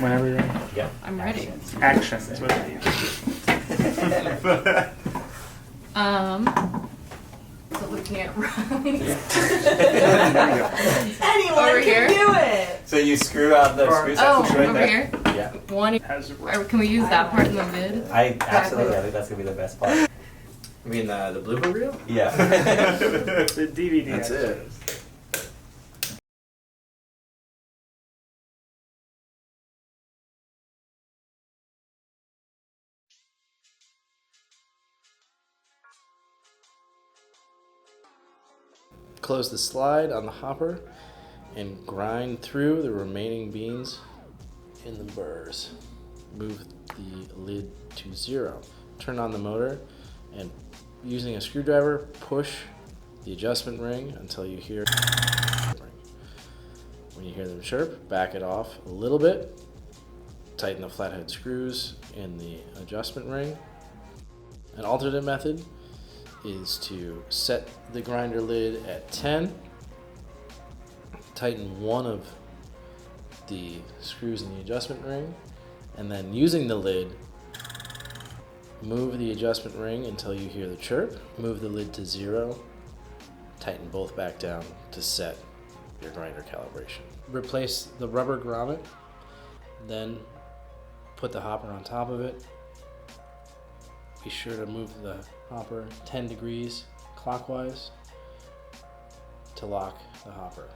Whenever you're ready. Yep. I'm ready. Action is what it is. So looking at right. Anyone Over can here? do it. So you screw out the screw Oh, sections right over there? here? Yeah. One. How's it Or work? can we use that part in the mid? Absolutely, I think that's gonna be the best part. I mean the blooper reel? Yeah. The DVD. That's it. Close the slide on the hopper and grind through the remaining beans in the burrs. Move the lid to 0. Turn on the motor and using a screwdriver, push the adjustment ring until you hear when you hear them chirp, back it off a little bit. Tighten the flathead screws in the adjustment ring. An alternate method is to set the grinder lid at 10, tighten one of the screws in the adjustment ring, and then using the lid, move the adjustment ring until you hear the chirp, move the lid to 0, tighten both back down to set your grinder calibration. Replace the rubber grommet, then put the hopper on top of it. Be sure to move the hopper 10 degrees clockwise to lock the hopper.